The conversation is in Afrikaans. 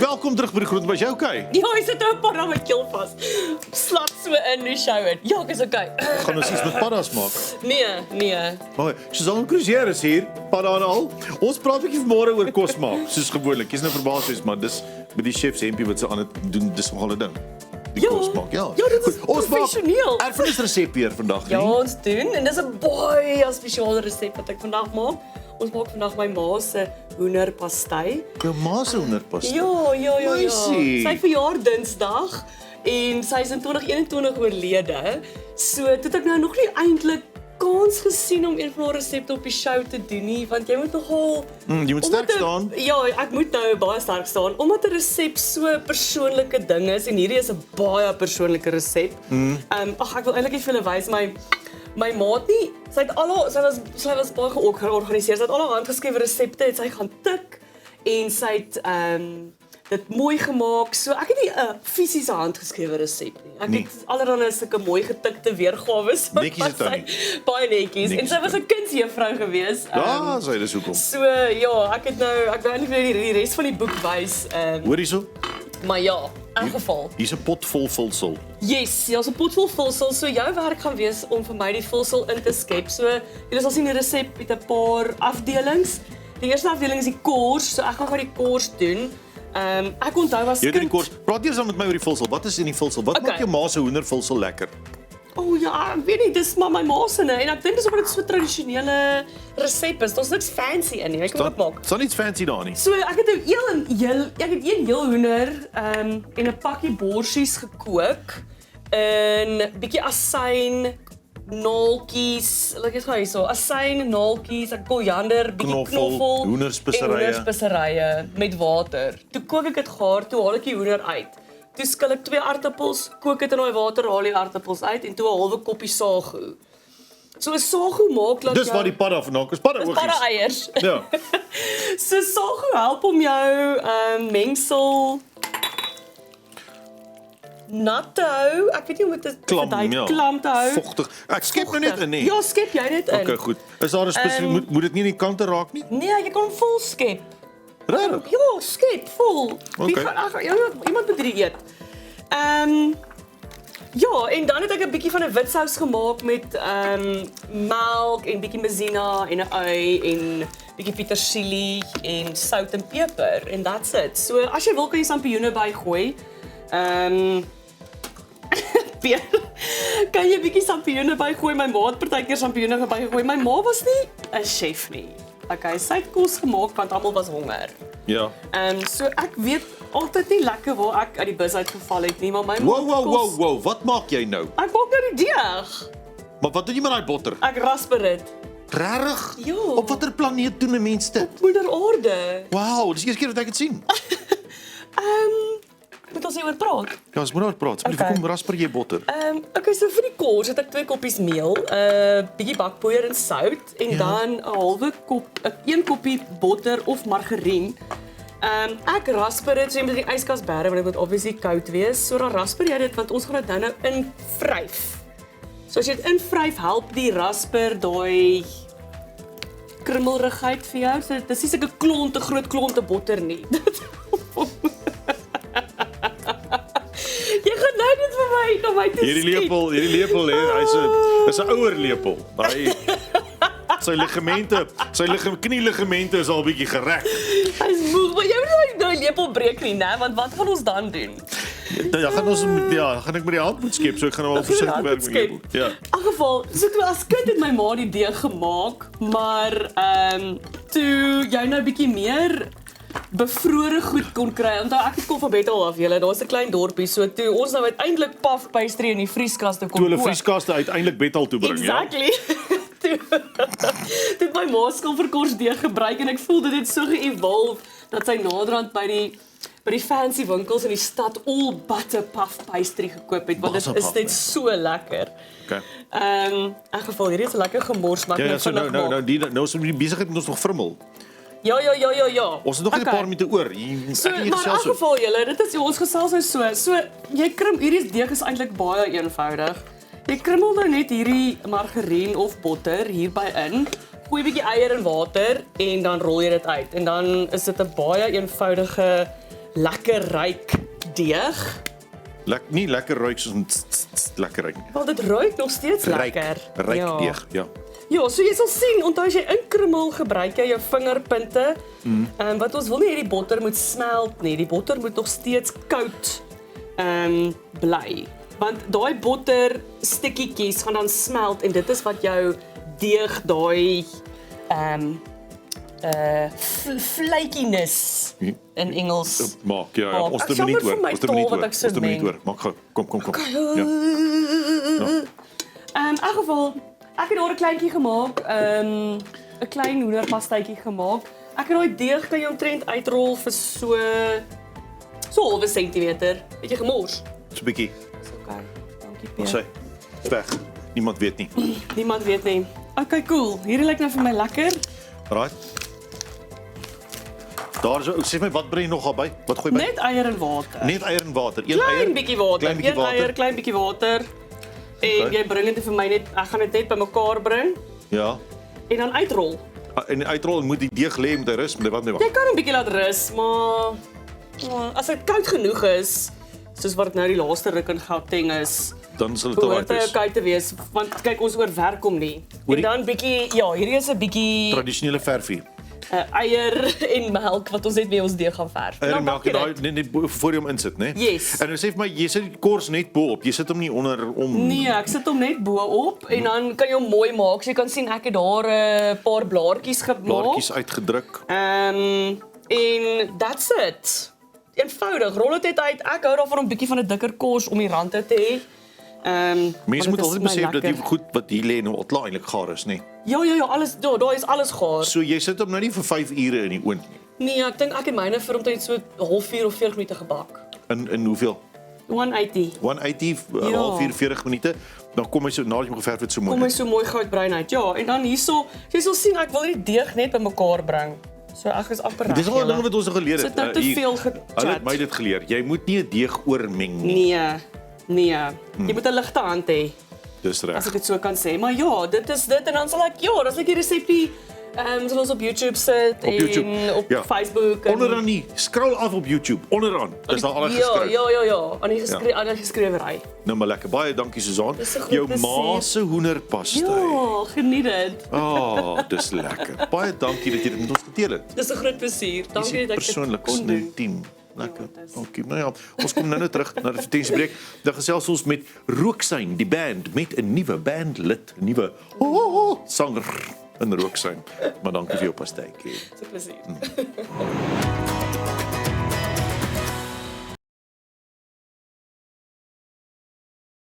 welkom terug by die groente, was jy okay? Ja, hy sit nou 'n padda met keel vas. Slat so in die shower. Ja, ek is okay. Gaan ons iets met paddas maak? Nee. Maar Suzanne Cruzier is hier, padda en al. Ons praat 'n bietjie vanmôre oor kos maak, soos gewoonlik. Jy's nou verbaas wees, maar dis met die chefs hempie wat se aan dit doen, dis nogal 'n ding. Die kos maak, ja. Ja, dit is Ons maak professioneel. erfenisresep hier vandag, Ja, nie? ons doen en dis 'n baie spesiale resep wat ek vandag maak. Ons maak vandag my ma se hoenderpastei. Jou ma se hoenderpastei. Ja. Meisie. Sy verjaar Dinsdag en sy is in 2021 oorlede. So toe het ek nou nog nie eintlik kans gesien om een van haar resepte op die show te doen nie, want jy moet nogal Jy moet sterk staan. Ja, ek moet nou baie sterk staan omdat 'n resep so 'n persoonlike ding is en hierdie is 'n baie persoonlike resep. Ek wil eintlik net vir julle wys my maat nie, sy was baie georganiseer. Sy het al haar handgeskrewe resepte, het sy gaan tik en sy het dit mooi gemaak. So ek het nie 'n fisiese handgeskrewe resep nie. Ek het allerlei sulke mooi getikte weergawe. Netjies het hy. Baie netjies. En sy was 'n kunstjuffrou gewees. Ja, sy dis hoekom. So ja, ek wou eintlik vir die res van die boek wys. Hoor hierso, Maar ja, in geval. hier's 'n pot vol vulsel. Yes, ja, so 'n pot vol vulsel. So jou werk gaan wees om vir my die vulsel in te skep. So julle sal sien die resep het 'n paar afdelings. Die eerste afdeling is die kors. So ek gaan gou die kors doen. Ek onthou as Jy het die kind. kos. Praat eers dan met my oor die vulsel. Wat is in die vulsel? Wat Okay. maak jou ma se hoendervulsel lekker? Oh ja, ek weet nie, dis maar my ma se en ek dink dis omdat dit so 'n tradisionele resep is. Daar's niks fancy in nie. Ek kan dit maak. Staan niks fancy daar nie. So ek het een heel hoender en 'n pakkie borsies gekook in bietjie asyn, naaltjies, like is gou hierso, asyn, naaltjies, koriander, bietjie knoffel, hoenderspeserye. en hoenderspeserye met water. Toe kook ek dit gaar, toe haal ek die hoender uit. Toe skil ek 2 aartappels, kook dit in daai water, haal die aartappels uit en toe 'n halwe koppie sago. So 'n sago maak dat Dis waar die padda vandaan kom. Padda oogies. padda eiers. Ja. So sago help om jou mengsel nat te hou. Ek weet nie hoe om dit Klam, ja. klam te hou. Vogtig. Ek skep nou net in, nee. Ja, skep jy dit in. Okay, goed. Is daar 'n spesifiek moet dit nie in die kante raak nie? Nee, jy kan hom vol skep. Regtig? Ja, skep vol. Wie Okay. iemand moet dit eet. Ja, en dan het ek 'n bietjie van 'n witsous gemaak met melk en bietjie maizena en 'n ui en bietjie petersilie en sout en peper en that's it. So as jy wil kan jy sampioene bygooi. Kan jy 'n bietjie sampioene bygooi? My ma het partykeer sampioene bygooi. My ma was nie 'n chef nie. Okay, sy het kos gemaak want almal was honger. Ja. So ek weet altyd nie lekker waar ek uit die bus uitgeval het nie, maar my ma Wow. Wat maak jy nou? Ek maak nou die deeg. Maar wat doen jy met daai botter? Ek rasper dit. Regtig? Ja. Op watter planeet doen 'n mens dit? Moeder Aarde. Wow, dis die eerste keer dat ek dit sien. Moet ons hieroor praat? Ja, ons moet nou praat. Asseblief, Okay. kom rasper jy botter. Okay, so vir die kos het ek 2 koppies meel, bietjie bakpoeier en sout en dan 'n halwe kop, 1 koppie botter of margarien. Ek rasper dit so jy moet die yskas bære want dit moet obviously koud wees. So dan rasper jy dit want ons gaan dit nou in vryf. So as jy dit in vryf help die rasper daai krummelrigheid vir jou. So dit is nie sulke groot klonte botter nie. Jy gaan nou dit vir my na my toe Hierdie lepel, hy's 'n ouer lepel. Daai sy knieligemente is al bietjie gerek. Hy's moeg, maar jy moet nou die lepel breek nie, né? Want wat gaan ons dan doen? Nou ja, gaan ek met die hand moet skep, so ek gaan nou al Gaan jy versigtig die werk hand met die skep? lepel. Ja. In geval, so toe as kind het my ma die deeg gemaak, maar toe jy nou bietjie meer bevrore goed kon kry. Onthou ek het kom van Bethel af, julle, daar's 'n klein dorpie, so toe ons nou uiteindelik puff pastry in die vrieskaste kon Toe hulle koop. vrieskaste uiteindelik Bethel toe bring, Exactly. Toe het my ma skil vir korsdeeg gebruik en ek voel dit het so ge-evolve dat sy naderhand by die fancy winkels in die stad all butter puff pastry gekoop het, want dit Butter is puff, net so lekker. Okay. In geval hierdie is 'n lekker gemors maar Ja, so nou is die besigheid met ons nog frummel. Ja. Ons het nog net 'n paar minute oor. So, maar in geval julle, dit is ons gesels nou so. So jy krim hierdie deeg is eintlik baie eenvoudig. Jy krummel nou net hierdie margarien of botter hierby in. Gooi 'n bietjie eier en water en dan rol jy dit uit. En dan is dit 'n baie eenvoudige lekker ryk deeg. Nie lekker ruik soos lekker ruik. Wel dit ruik nog steeds lekker. Ryk deeg, ja. Ja, so jy sal sien, onthou as jy inkrummel, gebruik jy jou vingerpunte. Wat ons wil nie hê die botter moet smelt nie. Die botter moet nog steeds koud bly. Want daai botter stikkietjies gaan dan smelt en dit is wat jou deeg daai flakiness in Engels Maak, ja, maak. ons Ek het jammer minuut vir oor. my Ons het taal minuut wat oor. ek so Ons het minuut meng. oor. Maak gou. Kom. Okay. Ja. In elk geval, ek het daar 'n kleintjie gemaak, 'n klein hoenderpastytjie gemaak. Ek het daai deeg kan jy omtrent uitrol vir so 0,5 sentimeter. Het jy gemors? So 'n bietjie. Dis okay. Dankie Wat Pier. sê? Is weg. Niemand weet nie. Niemand weet nie. Okay, cool. Hierdie lyk nou vir my lekker. Right. Daar is sê my wat brei nog albei? Wat gooi by? Net eier en water. Net eier en water. Een Klein eier. bietjie water. Klein bietjie Een eier, water. klein bietjie water. En Okay. jy bring dit vir my net, ek gaan dit net bymekaar bring Ja. en dan uitrol. En uitrol moet die deeg lê met 'n rus, met wat nie. Jy kan 'n bietjie laat rus, maar as dit koud genoeg is, soos wat dit nou die laaste ruk in Gauteng is, Dan sal dit behoort hy reg wees. okay te wees, want kyk ons oorwerk hom nie. En dan bietjie, ja, hierdie is 'n bietjie Tradisionele verfie. eier en melk wat ons net mee ons deeg gaan verf. Eier en Dan melk bak jy daai dit. net voor jy hom insit, né? Yes. En nou sê vir my, jy sit die kors net bo-op. Jy sit hom nie onder om. Nee, ek sit hom net bo-op en dan kan jy hom mooi maak. So jy kan sien ek het daar 'n paar blaartjies gemaak. Blaartjies uitgedruk. En that's it. Eenvoudig, rol dit net uit. Ek hou daarvan om 'n bietjie van 'n dikker kos om die rande te hê. Mense moet altyd besef dat die goed wat hier lê nou al klaar eintlik gaar is, nê. Ja, alles, daar is alles gaar. So jy sit hom nou nie vir 5 ure in die oond nie. Nee, ek dink ek het myne vir omtrent so 'n halfuur of 40 minute gebak. In hoeveel? 180. 180 Ja. halfuur 40 minute. Dan kom hy so nadat jy hom geverf het so mooi. Kom hy so mooi goudbruin uit. Ja, en dan hierso, jy sal sien ek wil die deeg net bymekaar bring. So ek is amper reg. Dis al 'n ding julle. wat ons al geleer het. Sit nou te hier. veel Hulle gechat. het my dit geleer. Jy moet nie 'n deeg oormeng nie. Nee. Jy moet 'n ligte hand hê. Dis As reg. ek dit so kan sê. Maar ja, dit is dit en dan sal ek dan sal ek die resepie sal ons op YouTube sit Op YouTube, en op ja. Facebook en Onderaan nie. Scroll af op YouTube. Onderaan. Dis daar al geskryf. Ja. Aan die geskrewery. Nou maar lekker. Baie dankie Susan. Dis 'n groot Jou plesier. ma se hoenderpastei. Ja, geniet dit. Dis lekker. Baie dankie dat jy dit met ons gedeel het. Dis 'n groot plesier. Dankie dat ek dit Persoonlik kon in doen. die team. Lekker. Dankie. Nou ja, ons kom nou terug na die advertensiebreek. Dan gesels ons met Rooksyn, die band met 'n nuwe bandlid, 'n nuwe sanger in Rooksyn. Maar dankie vir jou pastytjie. Dis 'n plesier.